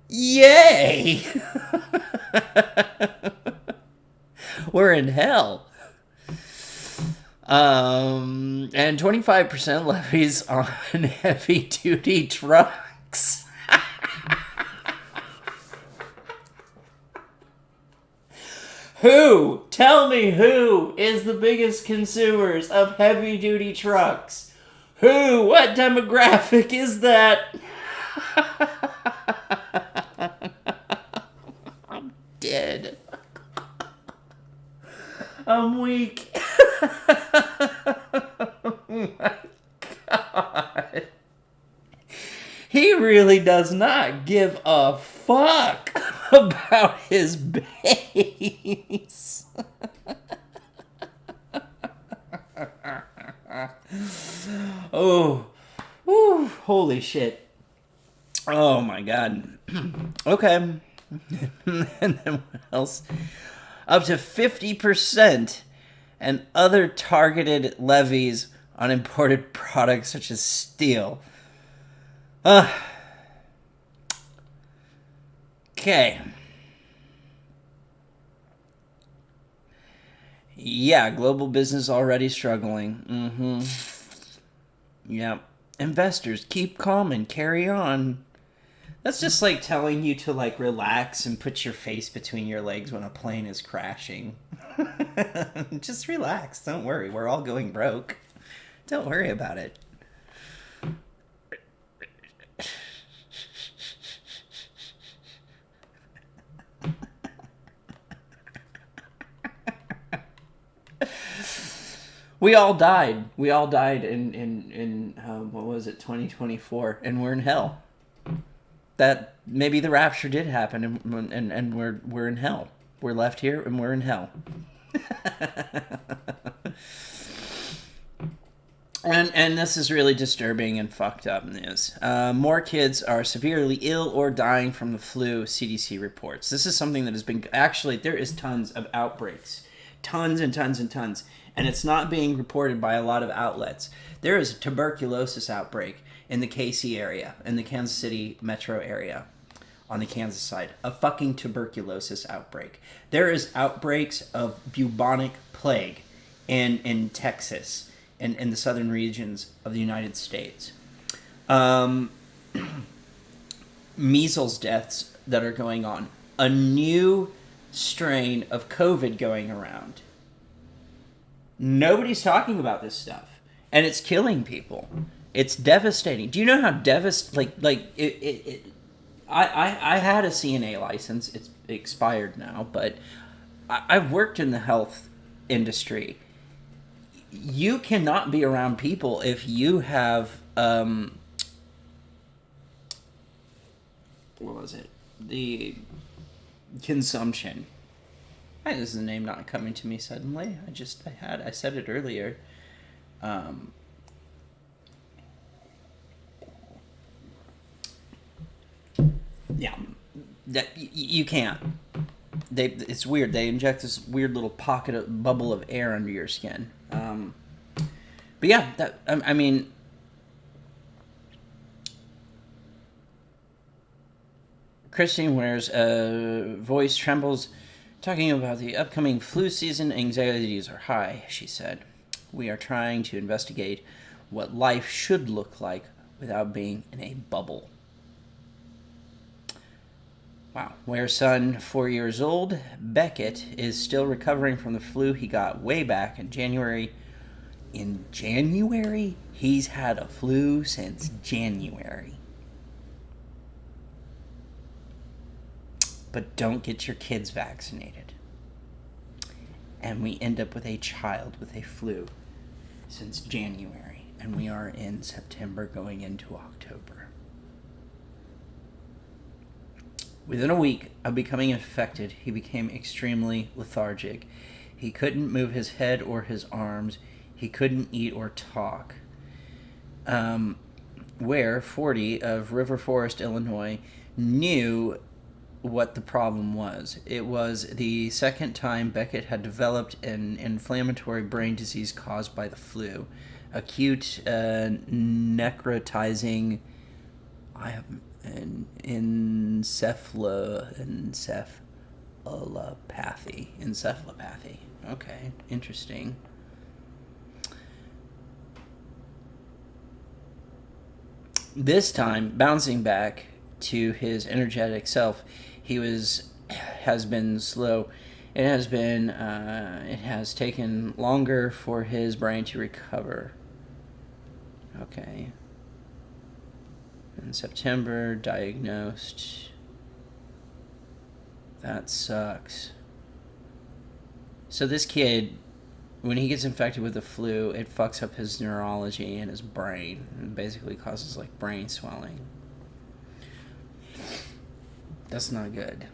Yay! We're in hell. And 25% levies on heavy-duty trucks. Who? Tell me who is the biggest consumers of heavy-duty trucks? Who? What demographic is that? I'm dead. I'm weak. Oh my God. He really does not give a fuck about his base. Oh, whew, holy shit. Oh my God. Okay. And then what else? Up to 50% and other targeted levies on imported products such as steel. Okay. Yeah, global business already struggling. Yeah. Investors, keep calm and carry on. That's just like telling you to like relax and put your face between your legs when a plane is crashing. Just relax. Don't worry. We're all going broke. Don't worry about it. We all died. We all died in what was it, 2024, and we're in hell. That maybe the rapture did happen, and we're in hell. We're left here, and we're in hell. And this is really disturbing and fucked up news. More kids are severely ill or dying from the flu, CDC reports. This is something that has been... Actually, there is tons of outbreaks. Tons and tons and tons. And it's not being reported by a lot of outlets. There is a tuberculosis outbreak in the KC area, in the Kansas City metro area, on the Kansas side. A fucking tuberculosis outbreak. There is outbreaks of bubonic plague in Texas, in the southern regions of the United States. Measles deaths that are going on. A new strain of COVID going around. Nobody's talking about this stuff, and it's killing people. It's devastating. Do you know how I had a CNA license. It's expired now, but I've worked in the health industry. You cannot be around people if you have what was it? The consumption. Why is the name not coming to me suddenly? I said it earlier. Yeah, that you can't. It's weird. They inject this weird little bubble of air under your skin. But yeah, I mean, Christine Ware's voice trembles. Talking about the upcoming flu season, anxieties are high, she said. We are trying to investigate what life should look like without being in a bubble. Wow. Where's son, 4 years old, Beckett, is still recovering from the flu he got way back in January. In January? He's had a flu since January. But don't get your kids vaccinated. And we end up with a child with a flu since January. And we are in September going into October. Within a week of becoming infected, he became extremely lethargic. He couldn't move his head or his arms. He couldn't eat or talk. Where 40 of River Forest, Illinois, knew what the problem was. It was the second time Beckett had developed an inflammatory brain disease caused by the flu. Acute necrotizing encephalopathy. Okay, interesting. This time, bouncing back to his energetic self, has been slow. It has taken longer for his brain to recover. Okay. In September, diagnosed. That sucks. So this kid, when he gets infected with the flu, it fucks up his neurology and his brain. And basically causes, like, brain swelling. That's not good.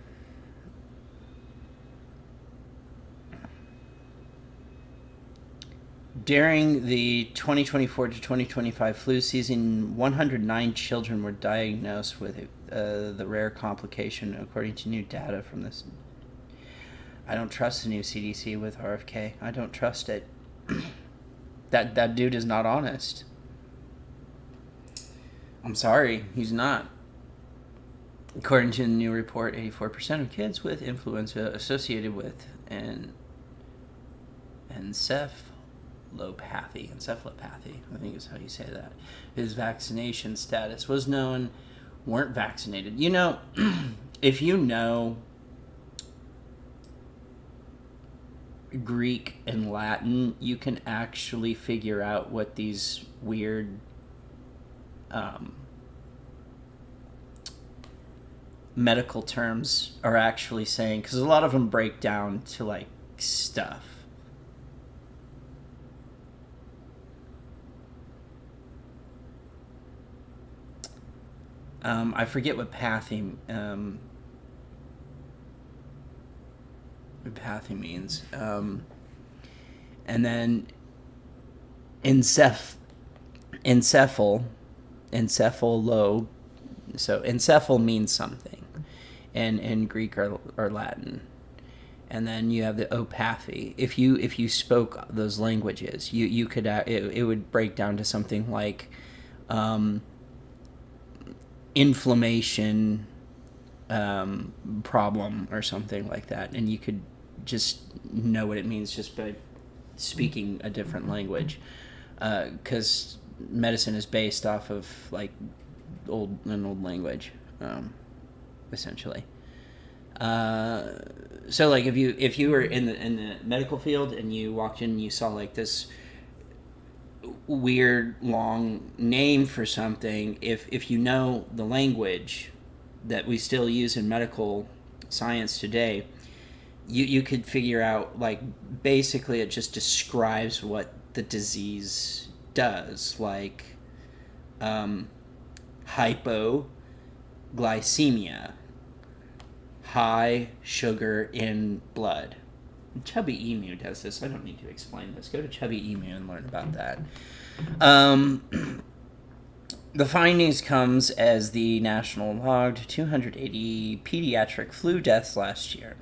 During the 2024 to 2025 flu season, 109 children were diagnosed with the rare complication, according to new data from this. I don't trust the new CDC with RFK. I don't trust it. That dude is not honest. I'm sorry, he's not. According to the new report, 84% of kids with influenza associated with encephalopathy, I think is how you say that, his vaccination status was known, weren't vaccinated. You know, if you know Greek and Latin, you can actually figure out what these weird medical terms are actually saying, because a lot of them break down to, like, stuff. I forget what pathy means. And then encephalo. So encephal means something, and in Greek or Latin. And then you have the opathy. If you spoke those languages, you could it would break down to something like inflammation problem or something like that, and you could just know what it means just by speaking a different language, because medicine is based off of, like, an old language, essentially. So, like, if you were in the medical field and you walked in and you saw, like, this weird long name for something, if you know the language that we still use in medical science today, you could figure out, like, basically it just describes what the disease does, like hypoglycemia, high sugar in blood. Chubby Emu does this. I don't need to explain this. Go to Chubby Emu and learn about that. The findings comes as the national logged 280 pediatric flu deaths last year,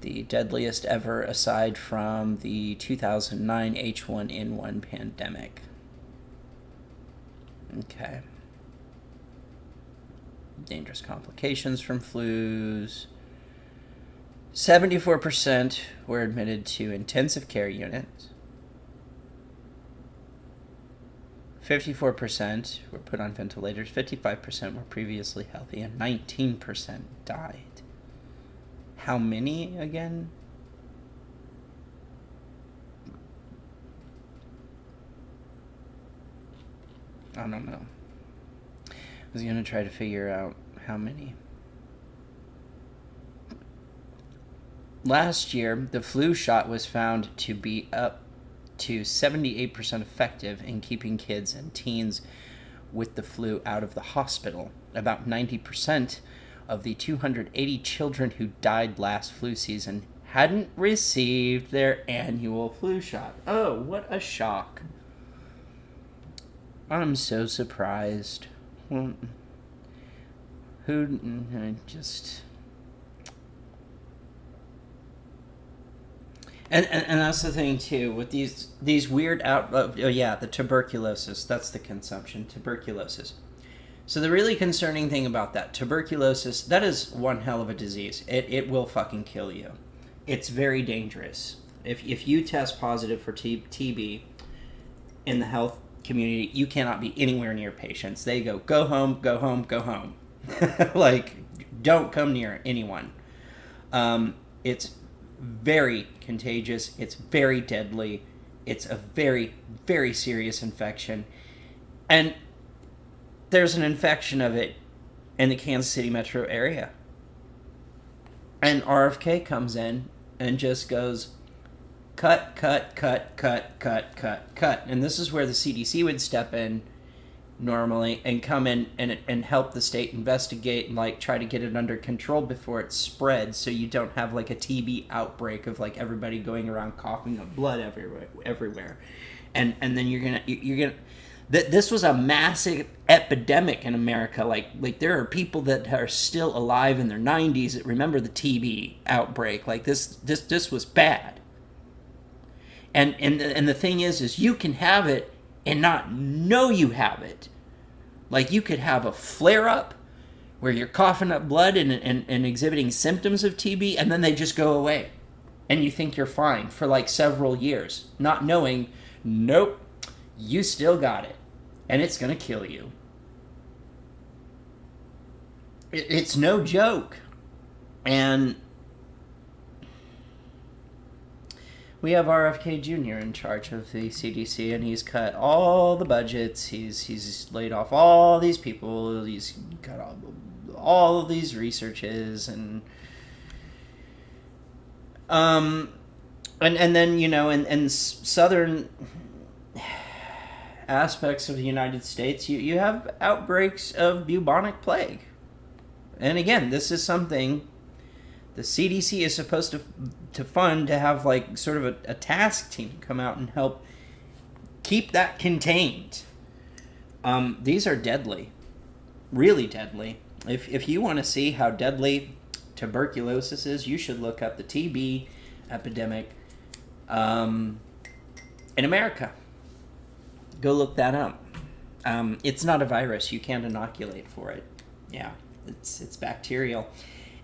the deadliest ever aside from the 2009 H1N1 pandemic. Okay. Dangerous complications from flus. 74% were admitted to intensive care units. 54% were put on ventilators, 55% were previously healthy, and 19% died. How many again? I don't know. I was going to try to figure out how many. Last year, the flu shot was found to be up to 78% effective in keeping kids and teens with the flu out of the hospital. About 90% of the 280 children who died last flu season hadn't received their annual flu shot. Oh, what a shock. I'm so surprised. I just... And that's the thing too with these weird the tuberculosis, that's the consumption, tuberculosis. So the really concerning thing about that, tuberculosis, that is one hell of a disease. It will fucking kill you. It's very dangerous. If you test positive for TB in the health community, you cannot be anywhere near patients. They go home, go home, go home. Like, don't come near anyone. It's very contagious. It's very deadly. It's a very, very serious infection. And there's an infection of it in the Kansas City metro area. And RFK comes in and just goes, cut, cut, cut, cut, cut, cut, cut. And this is where the CDC would step in normally and come in and help the state investigate and like try to get it under control before it spreads, so you don't have like a TB outbreak of like everybody going around coughing up blood everywhere. And then you're gonna this was a massive epidemic in America. Like there are people that are still alive in their 90s that remember the TB outbreak. Like this was bad. And the thing is you can have it and not know you have it. Like, you could have a flare-up where you're coughing up blood and exhibiting symptoms of TB, and then they just go away. And you think you're fine for, like, several years, not knowing, nope, you still got it. And it's going to kill you. It's no joke. And we have RFK Jr. in charge of the CDC, and he's cut all the budgets. He's laid off all these people. He's cut all of these researches, and then, you know, in southern aspects of the United States, you have outbreaks of bubonic plague. And again, this is something the CDC is supposed to fund, to have like sort of a task team come out and help keep that contained. These are deadly, really deadly. If you want to see how deadly tuberculosis is, you should look up the TB epidemic in America. Go look that up. It's not a virus. You can't inoculate for it. Yeah, it's bacterial.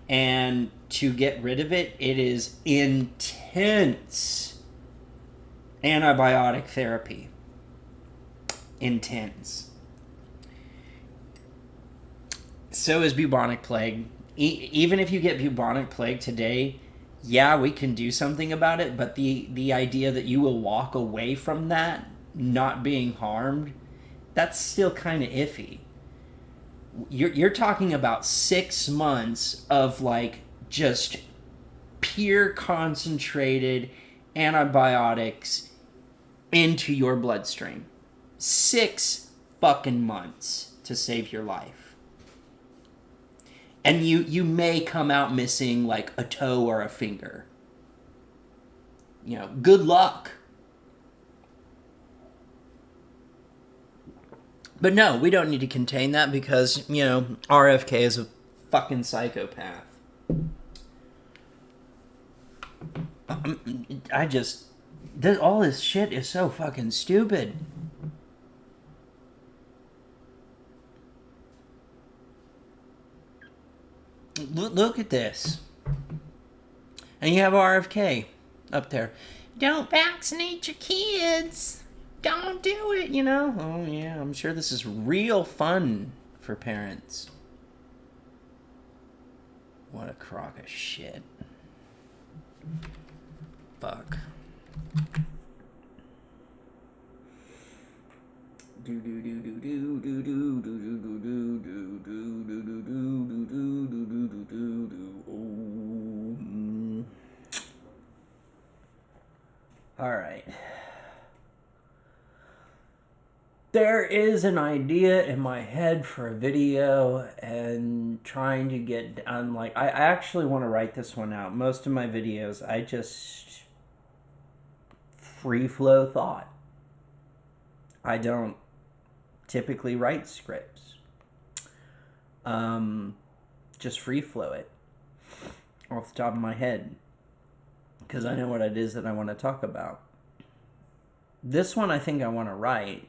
And to get rid of it, it is intense antibiotic therapy. Intense. So is bubonic plague. Even if you get bubonic plague today, yeah, we can do something about it, but the idea that you will walk away from that not being harmed, that's still kind of iffy. You're talking about 6 months of like just pure concentrated antibiotics into your bloodstream. 6 fucking months to save your life. And you may come out missing like a toe or a finger. You know, good luck. But no, we don't need to contain that because, you know, RFK is a fucking psychopath. All this shit is so fucking stupid. Look at this. And you have RFK up there. Don't vaccinate your kids. don't do it, you know? Oh, yeah, I'm sure this is real fun for parents. What a crock of shit. Fuck. All right. There is an idea in my head for a video and trying to get done. Like, I actually want to write this one out. Most of my videos, I just free flow thought. I don't typically write scripts. Just free flow it off the top of my head because I know what it is that I want to talk about. This one I think I want to write,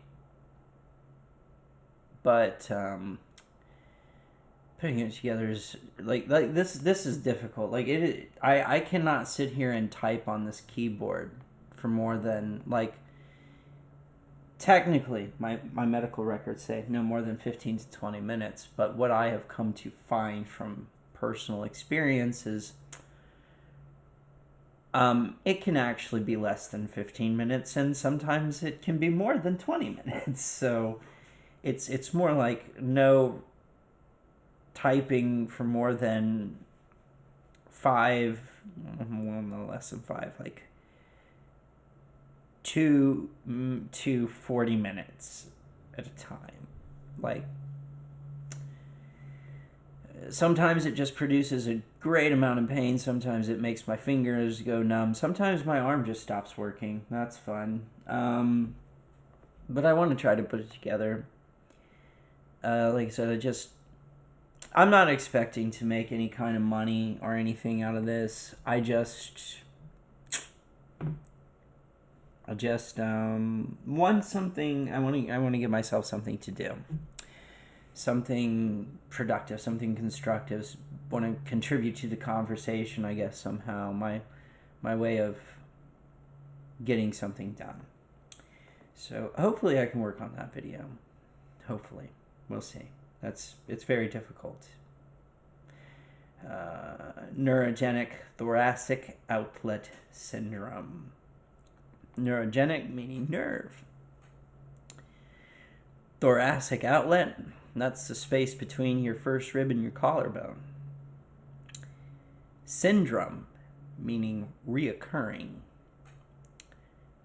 but putting it together is like this is difficult. Like I cannot sit here and type on this keyboard for more than, like, technically my medical records say no more than 15 to 20 minutes, but what I have come to find from personal experience is it can actually be less than 15 minutes, and sometimes it can be more than 20 minutes. So it's more like no typing for more than 5, well, no less than 5, like 2 to 40 minutes at a time. Like, sometimes it just produces a great amount of pain. Sometimes it makes my fingers go numb. Sometimes my arm just stops working. That's fun. But I want to try to put it together. Like I said, I'm not expecting to make any kind of money or anything out of this. I just want something. I want to give myself something to do, something productive, something constructive. Want to contribute to the conversation, I guess, somehow. My way of getting something done. So hopefully I can work on that video. Hopefully, we'll see. It's very difficult. Neurogenic thoracic outlet syndrome. Neurogenic meaning nerve. Thoracic outlet, that's the space between your first rib and your collarbone. Syndrome, meaning reoccurring,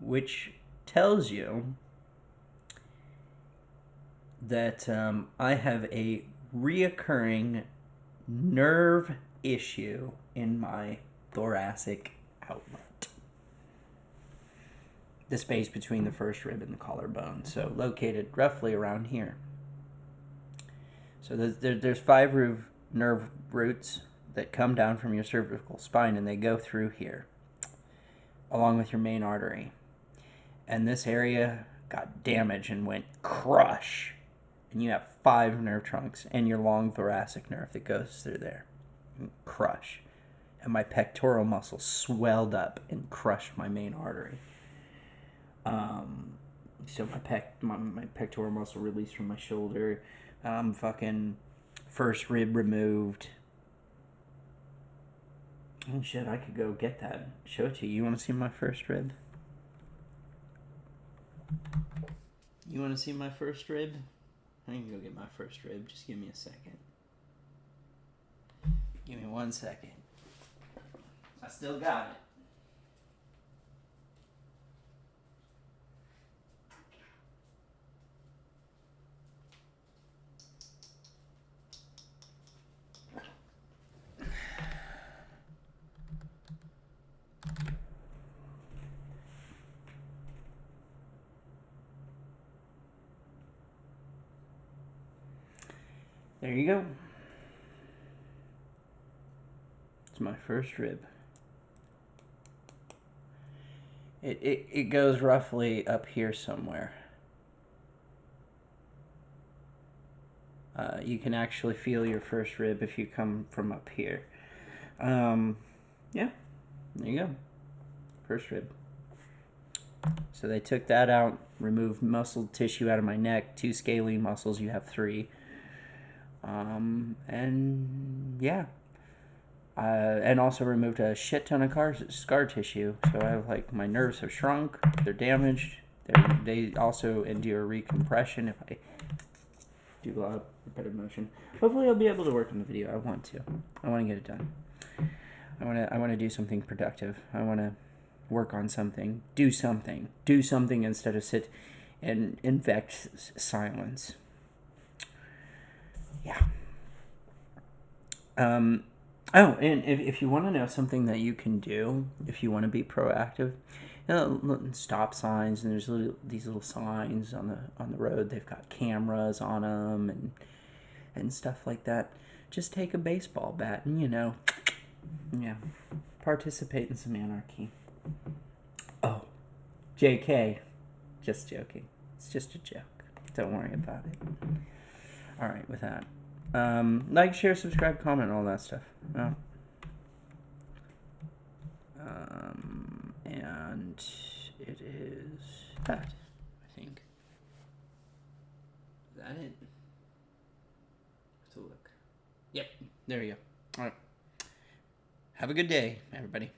which tells you that I have a reoccurring nerve issue in my thoracic outlet. The space between the first rib and the collarbone, so located roughly around here. So there's 5 nerve roots that come down from your cervical spine, and they go through here, along with your main artery. And this area got damaged and went crush. And you have 5 nerve trunks and your long thoracic nerve that goes through there. Crush. And my pectoral muscle swelled up and crushed my main artery. So my pectoral muscle released from my shoulder. Fucking first rib removed. Oh shit, I could go get that. Show it to you. You want to see my first rib? You want to see my first rib? I can go get my first rib. Just give me a second. Give me 1 second. I still got it. There you go. It's my first rib. It goes roughly up here somewhere. You can actually feel your first rib if you come from up here. Yeah, there you go. First rib. So they took that out remove muscle tissue out of my neck, 2 scalene muscles, you have 3. And yeah. And also removed a shit ton of scar tissue. So I have, like, my nerves have shrunk, they're damaged. They also endure recompression if I do a lot of repetitive motion. Hopefully I'll be able to work on the video. I want to get it done. I want to do something productive. I want to work on something. Do something instead of sit and infect silence. Yeah. Oh, and if you want to know something that you can do, if you want to be proactive, stop signs, and there's these little signs on the road. They've got cameras on them and stuff like that. Just take a baseball bat and participate in some anarchy. Oh, JK, just joking. It's just a joke. Don't worry about it. All right, with that. Like, share, subscribe, comment, all that stuff. And it is that, I think. Is that it? Let's look. Yep, there you go. All right. Have a good day, everybody.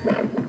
Yeah.